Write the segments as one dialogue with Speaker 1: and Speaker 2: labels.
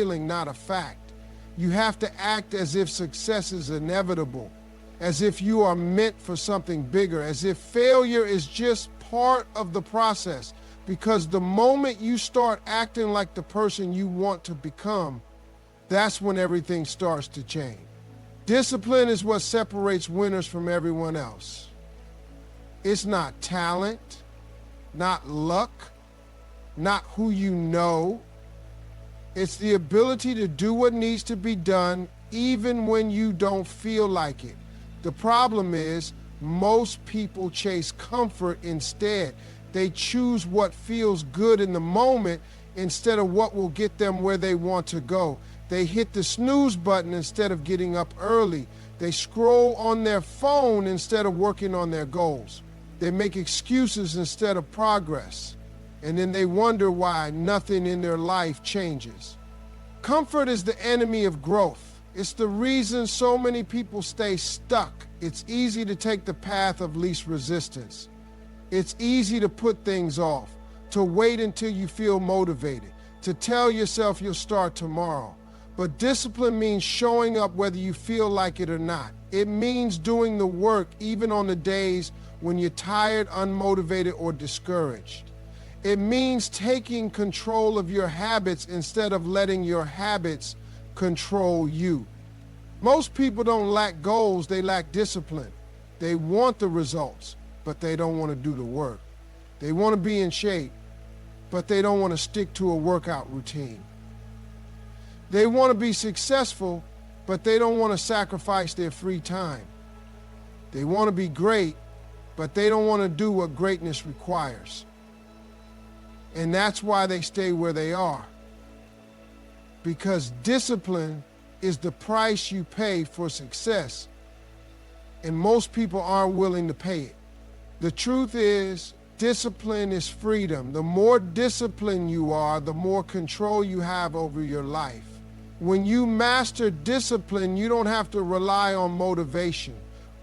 Speaker 1: feeling, not a fact. You have to act as if success is inevitable, as if you are meant for something bigger, as if failure is just part of the process. Because the moment you start acting like the person you want to become, that's when everything starts to change. Discipline is what separates winners from everyone else. It's not talent, not luck, not who you know. It's the ability to do what needs to be done even when you don't feel like it. The problem is most people chase comfort instead. They choose what feels good in the moment instead of what will get them where they want to go. They hit the snooze button instead of getting up early. They scroll on their phone instead of working on their goals. They make excuses instead of progress. And then they wonder why nothing in their life changes. Comfort is the enemy of growth. It's the reason so many people stay stuck. It's easy to take the path of least resistance. It's easy to put things off, to wait until you feel motivated, to tell yourself you'll start tomorrow. But discipline means showing up whether you feel like it or not. It means doing the work even on the days when you're tired, unmotivated, or discouraged. It means taking control of your habits instead of letting your habits control you. Most people don't lack goals, they lack discipline. They want the results, but they don't want to do the work. They want to be in shape, but they don't want to stick to a workout routine. They want to be successful, but they don't want to sacrifice their free time. They want to be great, but they don't want to do what greatness requires. And that's why they stay where they are. Because discipline is the price you pay for success, and most people aren't willing to pay it. The truth is, discipline is freedom. The more disciplined you are, the more control you have over your life. When you master discipline, you don't have to rely on motivation.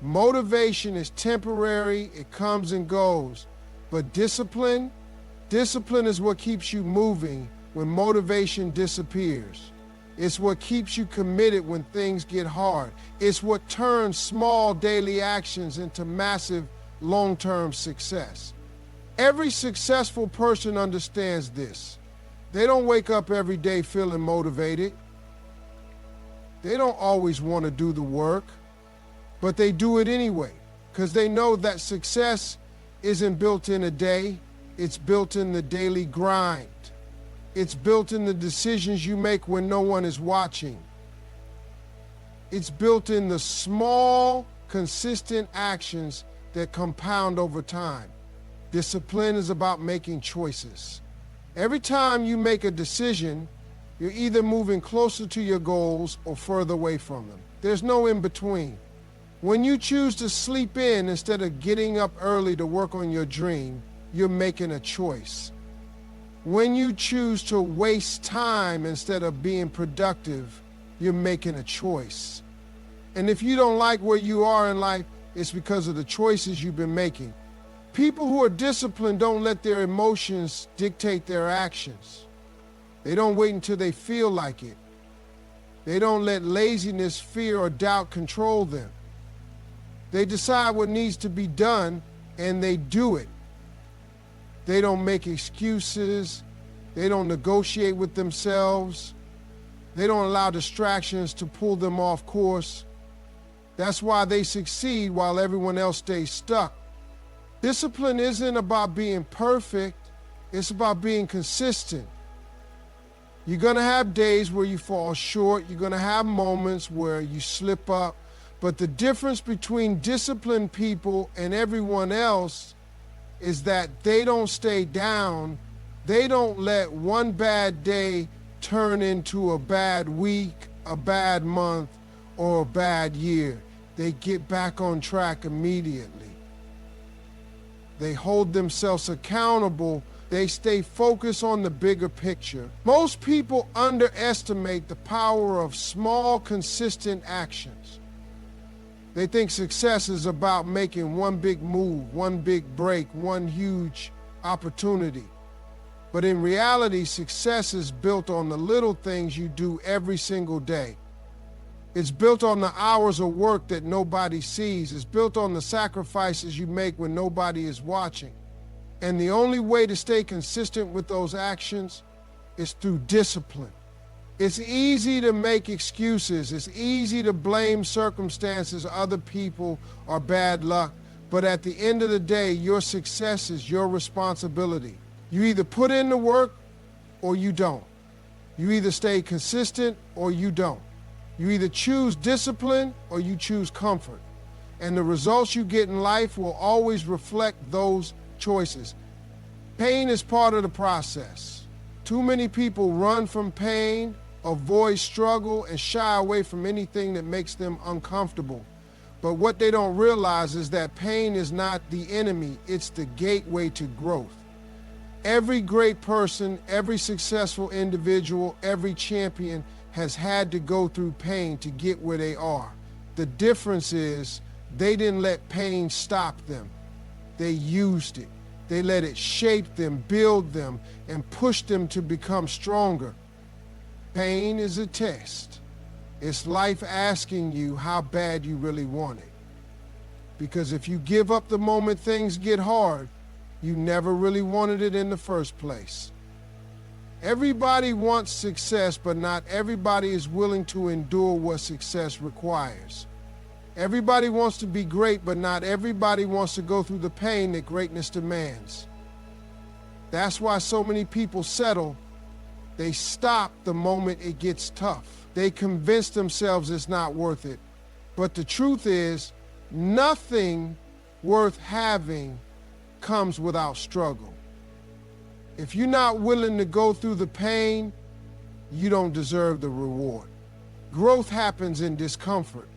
Speaker 1: Motivation is temporary, it comes and goes. But discipline is what keeps you moving when motivation disappears. It's what keeps you committed when things get hard. It's what turns small daily actions into massive long-term success. Every successful person understands this. They don't wake up every day feeling motivated. They don't always want to do the work, but they do it anyway, because they know that success isn't built in a day, it's built in the daily grind. It's built in the decisions you make when no one is watching. It's built in the small, consistent actions that compound over time. Discipline is about making choices. Every time you make a decision, you're either moving closer to your goals or further away from them. There's no in between. When you choose to sleep in instead of getting up early to work on your dream, you're making a choice. When you choose to waste time instead of being productive, you're making a choice. And if you don't like where you are in life, it's because of the choices you've been making. People who are disciplined don't let their emotions dictate their actions. They don't wait until they feel like it. They don't let laziness, fear, or doubt control them. They decide what needs to be done, and they do it. They don't make excuses. They don't negotiate with themselves. They don't allow distractions to pull them off course. That's why they succeed while everyone else stays stuck. Discipline isn't about being perfect. It's about being consistent. You're going to have days where you fall short. You're going to have moments where you slip up. But the difference between disciplined people and everyone else is that they don't stay down. They don't let one bad day turn into a bad week, a bad month, or a bad year. They get back on track immediately. They hold themselves accountable. They stay focused on the bigger picture. Most people underestimate the power of small, consistent actions. They think success is about making one big move, one big break, one huge opportunity. But in reality, success is built on the little things you do every single day. It's built on the hours of work that nobody sees. It's built on the sacrifices you make when nobody is watching. And the only way to stay consistent with those actions is through discipline. It's easy to make excuses. It's easy to blame circumstances, other people, or bad luck. But at the end of the day, your success is your responsibility. You either put in the work or you don't. You either stay consistent or you don't. You either choose discipline or you choose comfort. And the results you get in life will always reflect those choices. Pain is part of the process. Too many people run from pain, avoid struggle, and shy away from anything that makes them uncomfortable. But what they don't realize is that pain is not the enemy, it's the gateway to growth. Every great person, every successful individual, every champion has had to go through pain to get where they are. The difference is they didn't let pain stop them. They used it. They let it shape them, build them, and push them to become stronger. Pain is a test. It's life asking you how bad you really want it. Because if you give up the moment things get hard, you never really wanted it in the first place. Everybody wants success, but not everybody is willing to endure what success requires. Everybody wants to be great, but not everybody wants to go through the pain that greatness demands. That's why so many people settle. They stop the moment it gets tough. They convince themselves it's not worth it. But the truth is, nothing worth having comes without struggle. If you're not willing to go through the pain, you don't deserve the reward. Growth happens in discomfort.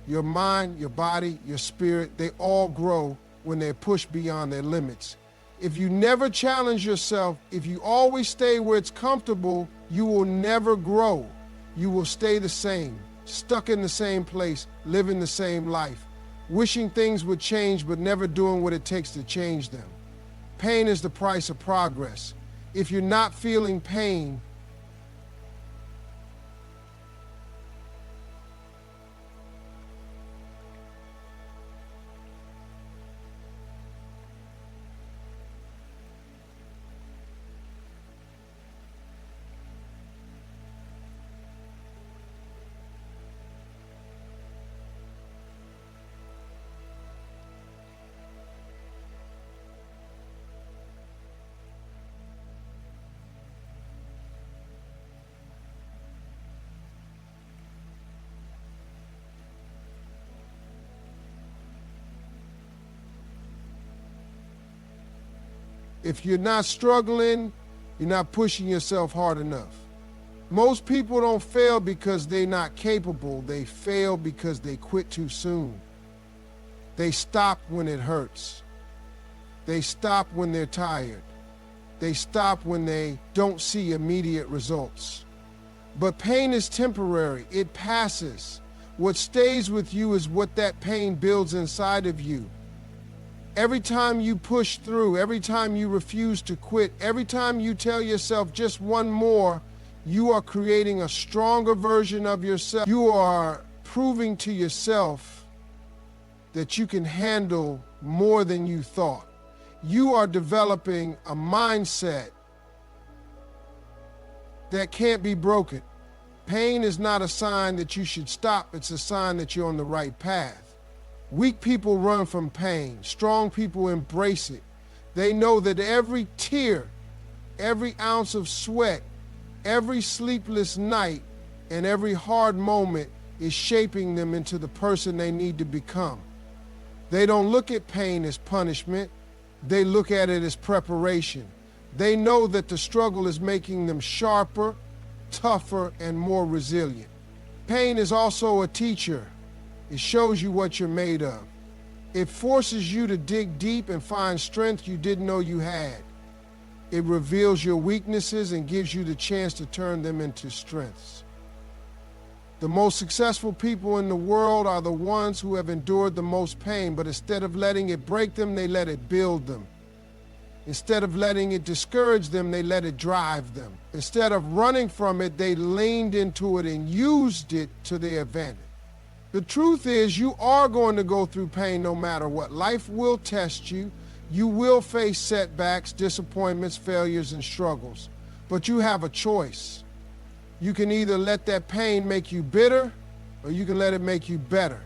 Speaker 1: Your mind, your body, your spirit, they all grow when they're pushed beyond their limits. If you never challenge yourself, if you always stay where it's comfortable, you will never grow. You will stay the same, stuck in the same place, living the same life, wishing things would change but never doing what it takes to change them. Pain is the price of progress. If you're not feeling pain, if you're not struggling, you're not pushing yourself hard enough. Most people don't fail because they're not capable. They fail because they quit too soon. They stop when it hurts. They stop when they're tired. They stop when they don't see immediate results. But pain is temporary. It passes. What stays with you is what that pain builds inside of you. Every time you push through, every time you refuse to quit, every time you tell yourself just one more, you are creating a stronger version of yourself. You are proving to yourself that you can handle more than you thought. You are developing a mindset that can't be broken. Pain is not a sign that you should stop. It's a sign that you're on the right path. Weak people run from pain. Strong people embrace it. They know that every tear, every ounce of sweat, every sleepless night, and every hard moment is shaping them into the person they need to become. They don't look at pain as punishment. They look at it as preparation. They know that the struggle is making them sharper, tougher, and more resilient. Pain is also a teacher. It shows you what you're made of. It forces you to dig deep and find strength you didn't know you had. It reveals your weaknesses and gives you the chance to turn them into strengths. The most successful people in the world are the ones who have endured the most pain, but instead of letting it break them, they let it build them. Instead of letting it discourage them, they let it drive them. Instead of running from it, they leaned into it and used it to their advantage. The truth is, you are going to go through pain no matter what. Life will test you. You will face setbacks, disappointments, failures, and struggles. But you have a choice. You can either let that pain make you bitter, or you can let it make you better.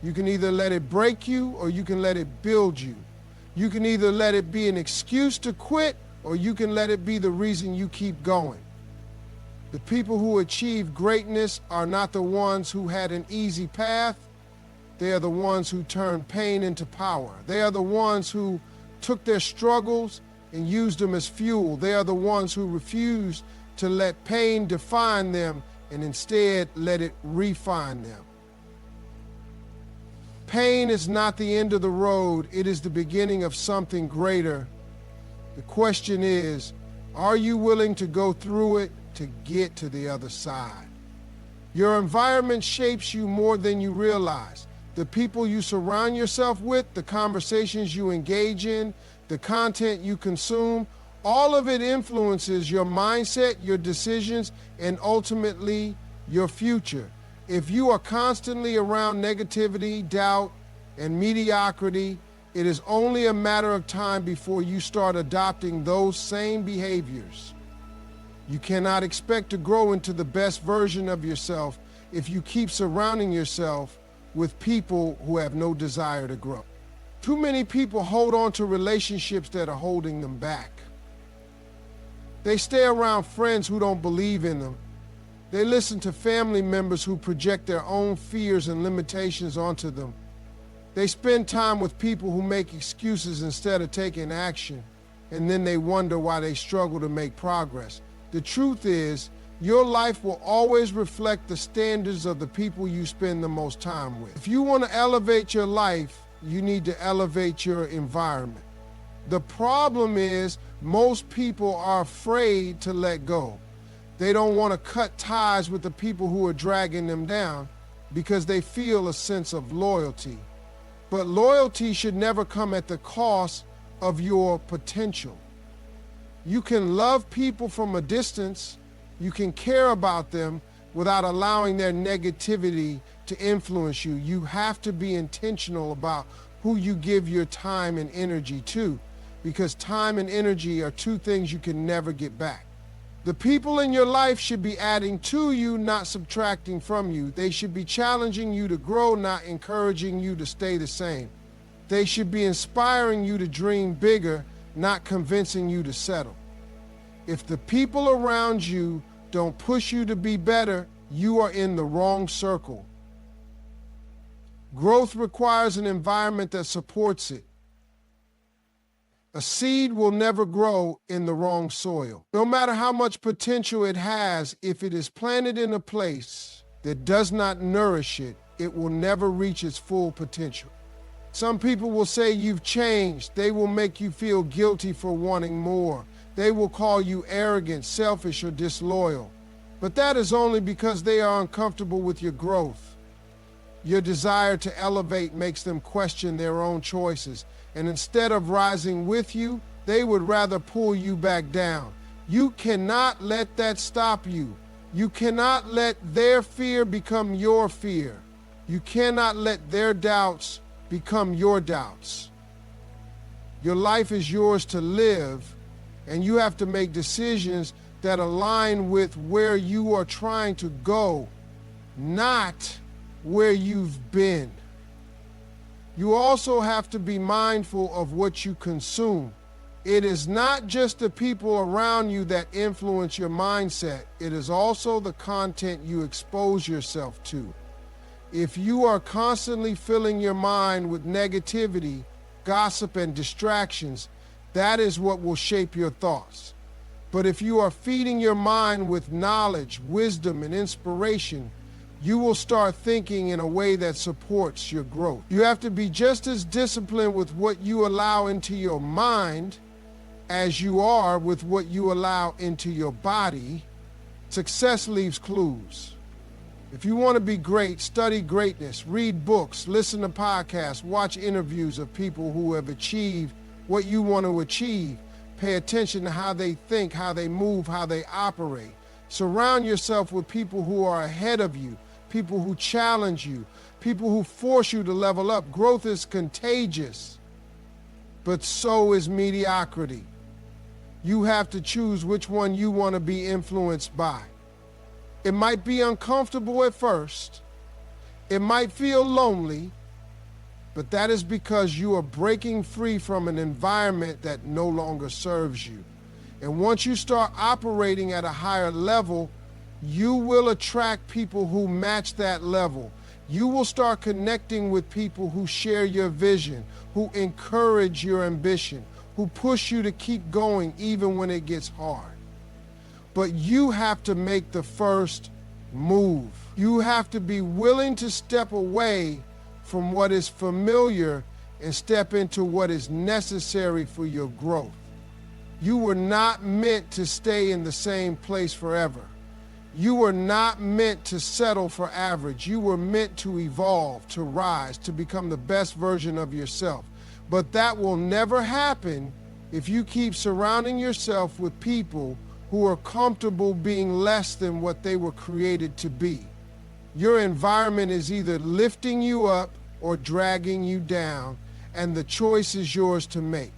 Speaker 1: You can either let it break you, or you can let it build you. You can either let it be an excuse to quit, or you can let it be the reason you keep going. The people who achieve greatness are not the ones who had an easy path. They are the ones who turned pain into power. They are the ones who took their struggles and used them as fuel. They are the ones who refused to let pain define them and instead let it refine them. Pain is not the end of the road. It is the beginning of something greater. The question is, are you willing to go through it to get to the other side? Your environment shapes you more than you realize. The people you surround yourself with, the conversations you engage in, the content you consume, all of it influences your mindset, your decisions, and ultimately your future. If you are constantly around negativity, doubt, and mediocrity, it is only a matter of time before you start adopting those same behaviors. You cannot expect to grow into the best version of yourself if you keep surrounding yourself with people who have no desire to grow. Too many people hold on to relationships that are holding them back. They stay around friends who don't believe in them. They listen to family members who project their own fears and limitations onto them. They spend time with people who make excuses instead of taking action, and then they wonder why they struggle to make progress. The truth is, your life will always reflect the standards of the people you spend the most time with. If you want to elevate your life, you need to elevate your environment. The problem is, most people are afraid to let go. They don't want to cut ties with the people who are dragging them down because they feel a sense of loyalty. But loyalty should never come at the cost of your potential. You can love people from a distance. You can care about them without allowing their negativity to influence you. You have to be intentional about who you give your time and energy to, because time and energy are two things you can never get back. The people in your life should be adding to you, not subtracting from you. They should be challenging you to grow, not encouraging you to stay the same. They should be inspiring you to dream bigger, not convincing you to settle. If the people around you don't push you to be better, you are in the wrong circle. Growth requires an environment that supports it. A seed will never grow in the wrong soil. No matter how much potential it has, if it is planted in a place that does not nourish it, it will never reach its full potential. Some people will say you've changed. They will make you feel guilty for wanting more. They will call you arrogant, selfish, or disloyal. But that is only because they are uncomfortable with your growth. Your desire to elevate makes them question their own choices. And instead of rising with you, they would rather pull you back down. You cannot let that stop you. You cannot let their fear become your fear. You cannot let their doubts become your doubts. Your life is yours to live, and you have to make decisions that align with where you are trying to go, not where you've been. You also have to be mindful of what you consume. It is not just the people around you that influence your mindset. It is also the content you expose yourself to. If you are constantly filling your mind with negativity, gossip, and distractions, that is what will shape your thoughts. But if you are feeding your mind with knowledge, wisdom, and inspiration, you will start thinking in a way that supports your growth. You have to be just as disciplined with what you allow into your mind as you are with what you allow into your body. Success leaves clues. If you want to be great, study greatness, read books, listen to podcasts, watch interviews of people who have achieved what you want to achieve. Pay attention to how they think, how they move, how they operate. Surround yourself with people who are ahead of you, people who challenge you, people who force you to level up. Growth is contagious, but so is mediocrity. You have to choose which one you want to be influenced by. It might be uncomfortable at first. It might feel lonely, but that is because you are breaking free from an environment that no longer serves you. And once you start operating at a higher level, you will attract people who match that level. You will start connecting with people who share your vision, who encourage your ambition, who push you to keep going even when it gets hard. But you have to make the first move. You have to be willing to step away from what is familiar and step into what is necessary for your growth. You were not meant to stay in the same place forever. You were not meant to settle for average. You were meant to evolve, to rise, to become the best version of yourself. But that will never happen if you keep surrounding yourself with people who are comfortable being less than what they were created to be. Your environment is either lifting you up or dragging you down, and the choice is yours to make.